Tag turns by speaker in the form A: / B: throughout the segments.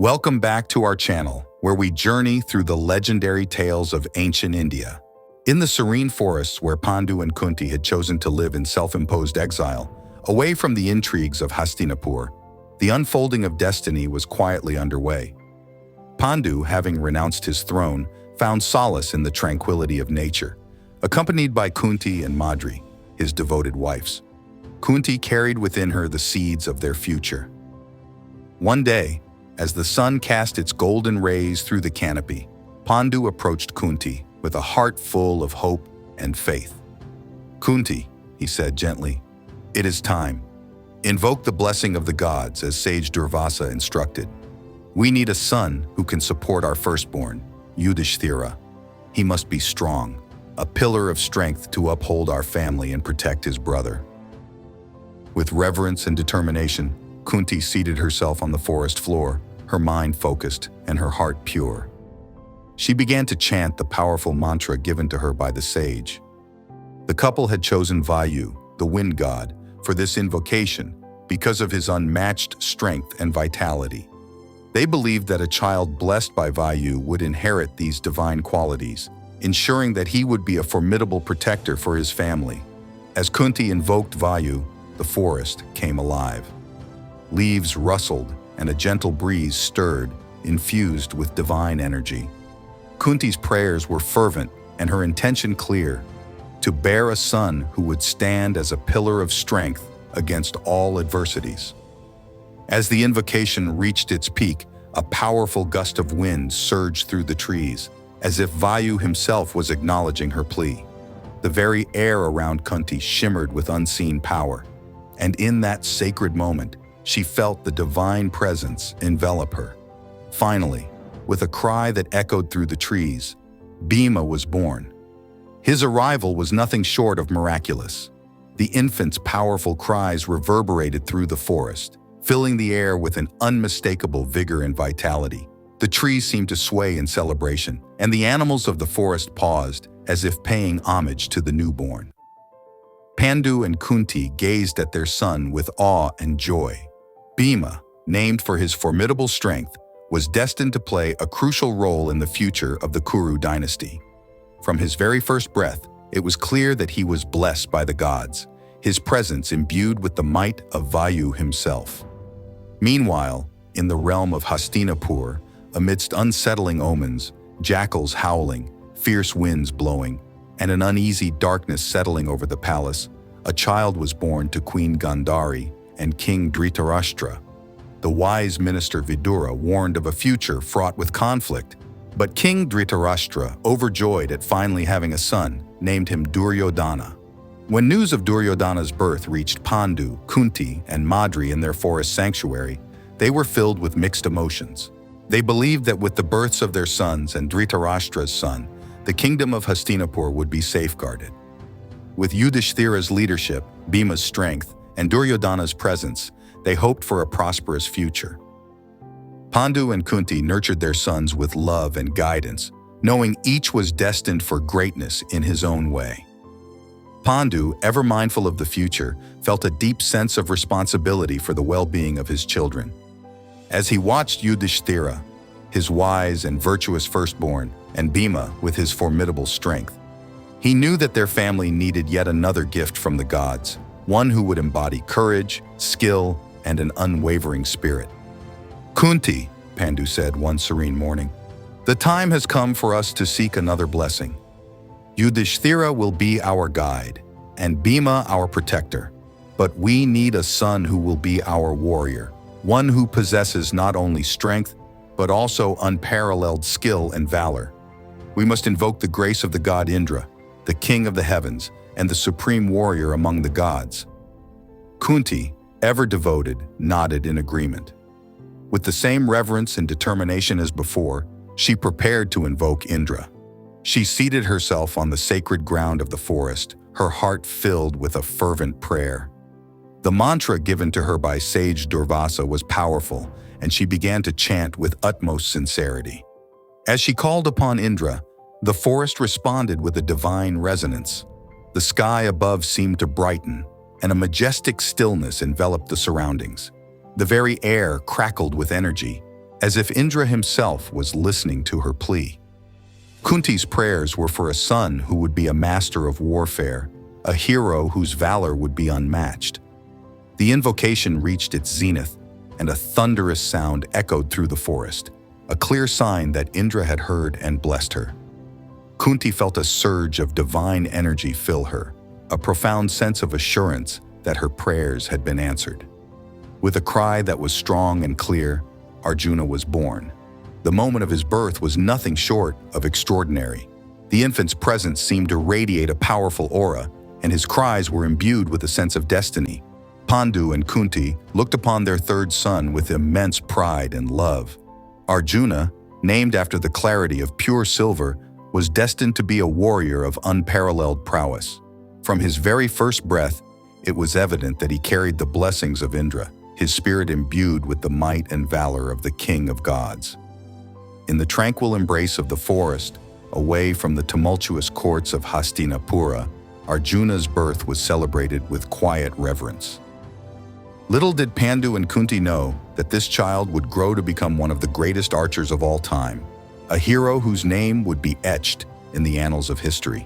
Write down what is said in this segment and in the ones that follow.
A: Welcome back to our channel, where we journey through the legendary tales of ancient India. In the serene forests where Pandu and Kunti had chosen to live in self-imposed exile, away from the intrigues of Hastinapur, the unfolding of destiny was quietly underway. Pandu, having renounced his throne, found solace in the tranquility of nature, accompanied by Kunti and Madri, his devoted wives. Kunti carried within her the seeds of their future. One day, as the sun cast its golden rays through the canopy, Pandu approached Kunti with a heart full of hope and faith. "Kunti," he said gently, "it is time. Invoke the blessing of the gods as sage Durvasa instructed. We need a son who can support our firstborn, Yudhishtira. He must be strong, a pillar of strength to uphold our family and protect his brother." With reverence and determination, Kunti seated herself on the forest floor, her mind focused and her heart pure. She began to chant the powerful mantra given to her by the sage. The couple had chosen Vayu, the wind god, for this invocation because of his unmatched strength and vitality. They believed that a child blessed by Vayu would inherit these divine qualities, ensuring that he would be a formidable protector for his family. As Kunti invoked Vayu, the forest came alive. Leaves rustled and a gentle breeze stirred, infused with divine energy. Kunti's prayers were fervent and her intention clear: to bear a son who would stand as a pillar of strength against all adversities. As the invocation reached its peak, a powerful gust of wind surged through the trees, as if Vayu himself was acknowledging her plea. The very air around Kunti shimmered with unseen power, and in that sacred moment, she felt the divine presence envelop her. Finally, with a cry that echoed through the trees, Bhima was born. His arrival was nothing short of miraculous. The infant's powerful cries reverberated through the forest, filling the air with an unmistakable vigor and vitality. The trees seemed to sway in celebration, and the animals of the forest paused, as if paying homage to the newborn. Pandu and Kunti gazed at their son with awe and joy. Bhima, named for his formidable strength, was destined to play a crucial role in the future of the Kuru dynasty. From his very first breath, it was clear that he was blessed by the gods, his presence imbued with the might of Vayu himself. Meanwhile, in the realm of Hastinapur, amidst unsettling omens, jackals howling, fierce winds blowing, and an uneasy darkness settling over the palace, a child was born to Queen Gandari and King Dhritarashtra. The wise minister Vidura warned of a future fraught with conflict, but King Dhritarashtra, overjoyed at finally having a son, named him Duryodhana. When news of Duryodhana's birth reached Pandu, Kunti, and Madri in their forest sanctuary, they were filled with mixed emotions. They believed that with the births of their sons and Dhritarashtra's son, the kingdom of Hastinapur would be safeguarded. With Yudhishtira's leadership, Bhima's strength, and Duryodhana's presence, they hoped for a prosperous future. Pandu and Kunti nurtured their sons with love and guidance, knowing each was destined for greatness in his own way. Pandu, ever mindful of the future, felt a deep sense of responsibility for the well-being of his children. As he watched Yudhishtira, his wise and virtuous firstborn, and Bhima with his formidable strength, he knew that their family needed yet another gift from the gods, one who would embody courage, skill, and an unwavering spirit. "Kunti," Pandu said one serene morning, "the time has come for us to seek another blessing. Yudhishtira will be our guide, and Bhima our protector, but we need a son who will be our warrior, one who possesses not only strength, but also unparalleled skill and valor. We must invoke the grace of the god Indra, the king of the heavens, and the supreme warrior among the gods." Kunti, ever devoted, nodded in agreement. With the same reverence and determination as before, she prepared to invoke Indra. She seated herself on the sacred ground of the forest, her heart filled with a fervent prayer. The mantra given to her by sage Durvasa was powerful, and she began to chant with utmost sincerity. As she called upon Indra, the forest responded with a divine resonance. The sky above seemed to brighten, and a majestic stillness enveloped the surroundings. The very air crackled with energy, as if Indra himself was listening to her plea. Kunti's prayers were for a son who would be a master of warfare, a hero whose valor would be unmatched. The invocation reached its zenith, and a thunderous sound echoed through the forest, a clear sign that Indra had heard and blessed her. Kunti felt a surge of divine energy fill her, a profound sense of assurance that her prayers had been answered. With a cry that was strong and clear, Arjuna was born. The moment of his birth was nothing short of extraordinary. The infant's presence seemed to radiate a powerful aura, and his cries were imbued with a sense of destiny. Pandu and Kunti looked upon their third son with immense pride and love. Arjuna, named after the clarity of pure silver, was destined to be a warrior of unparalleled prowess. From his very first breath, it was evident that he carried the blessings of Indra, his spirit imbued with the might and valor of the king of gods. In the tranquil embrace of the forest, away from the tumultuous courts of Hastinapura, Arjuna's birth was celebrated with quiet reverence. Little did Pandu and Kunti know that this child would grow to become one of the greatest archers of all time, a hero whose name would be etched in the annals of history.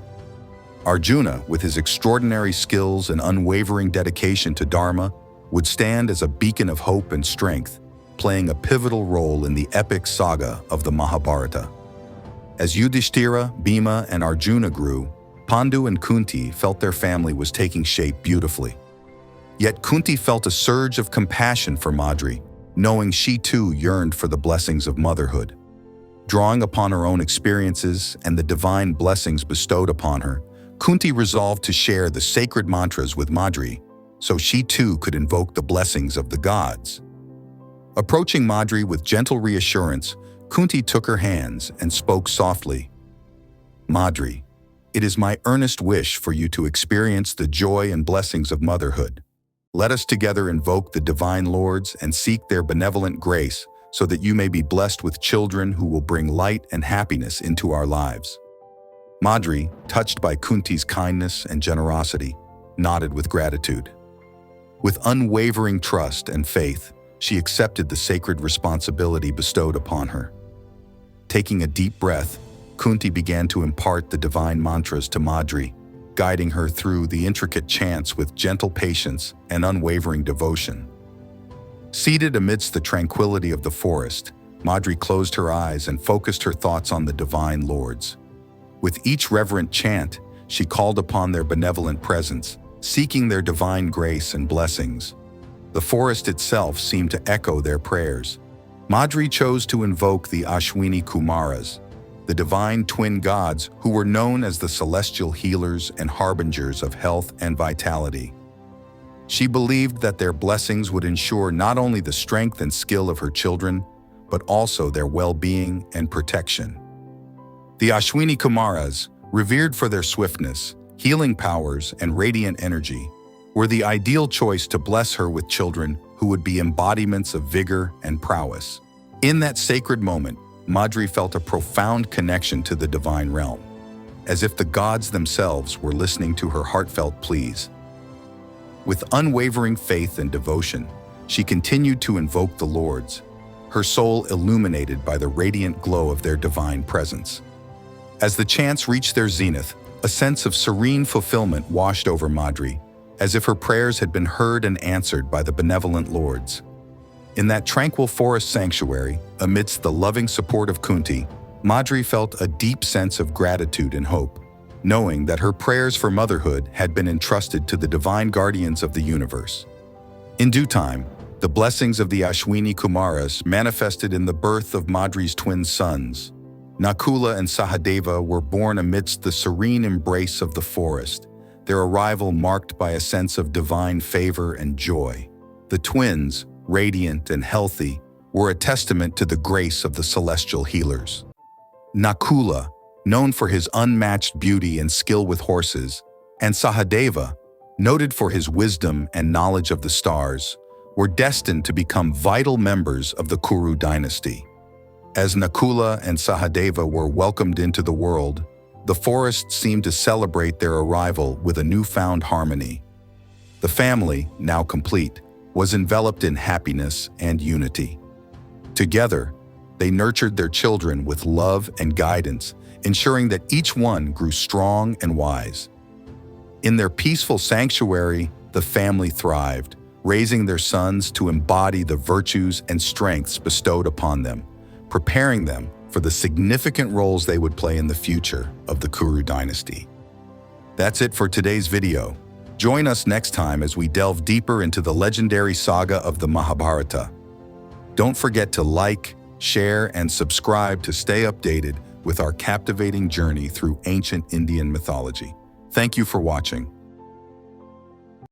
A: Arjuna, with his extraordinary skills and unwavering dedication to Dharma, would stand as a beacon of hope and strength, playing a pivotal role in the epic saga of the Mahabharata. As Yudhishtira, Bhima, and Arjuna grew, Pandu and Kunti felt their family was taking shape beautifully. Yet Kunti felt a surge of compassion for Madri, knowing she too yearned for the blessings of motherhood. Drawing upon her own experiences and the divine blessings bestowed upon her, Kunti resolved to share the sacred mantras with Madri, so she too could invoke the blessings of the gods. Approaching Madri with gentle reassurance, Kunti took her hands and spoke softly. "Madri, it is my earnest wish for you to experience the joy and blessings of motherhood. Let us together invoke the divine lords and seek their benevolent grace so that you may be blessed with children who will bring light and happiness into our lives." Madri, touched by Kunti's kindness and generosity, nodded with gratitude. With unwavering trust and faith, she accepted the sacred responsibility bestowed upon her. Taking a deep breath, Kunti began to impart the divine mantras to Madri, guiding her through the intricate chants with gentle patience and unwavering devotion. Seated amidst the tranquility of the forest, Madri closed her eyes and focused her thoughts on the divine lords. With each reverent chant, she called upon their benevolent presence, seeking their divine grace and blessings. The forest itself seemed to echo their prayers. Madri chose to invoke the Ashwini Kumaras, the divine twin gods who were known as the celestial healers and harbingers of health and vitality. She believed that their blessings would ensure not only the strength and skill of her children, but also their well-being and protection. The Ashwini Kumaras, revered for their swiftness, healing powers, and radiant energy, were the ideal choice to bless her with children who would be embodiments of vigor and prowess. In that sacred moment, Madri felt a profound connection to the divine realm, as if the gods themselves were listening to her heartfelt pleas. With unwavering faith and devotion, she continued to invoke the lords, her soul illuminated by the radiant glow of their divine presence. As the chants reached their zenith, a sense of serene fulfillment washed over Madri, as if her prayers had been heard and answered by the benevolent lords. In that tranquil forest sanctuary, amidst the loving support of Kunti, Madri felt a deep sense of gratitude and hope, knowing that her prayers for motherhood had been entrusted to the divine guardians of the universe. In due time, the blessings of the Ashwini Kumaras manifested in the birth of Madri's twin sons. Nakula and Sehdev were born amidst the serene embrace of the forest, their arrival marked by a sense of divine favor and joy. The twins, radiant and healthy, were a testament to the grace of the celestial healers. Nakula, known for his unmatched beauty and skill with horses, and Sehdev, noted for his wisdom and knowledge of the stars, were destined to become vital members of the Kuru dynasty. As Nakula and Sehdev were welcomed into the world, the forest seemed to celebrate their arrival with a newfound harmony. The family, now complete, was enveloped in happiness and unity. Together, They nurtured their children with love and guidance, ensuring that each one grew strong and wise. In their peaceful sanctuary, the family thrived, raising their sons to embody the virtues and strengths bestowed upon them, preparing them for the significant roles they would play in the future of the Kuru dynasty. That's it for today's video. Join us next time as we delve deeper into the legendary saga of the Mahabharata. Don't forget to like, share, and subscribe to stay updated with our captivating journey through ancient Indian mythology. Thank you for watching.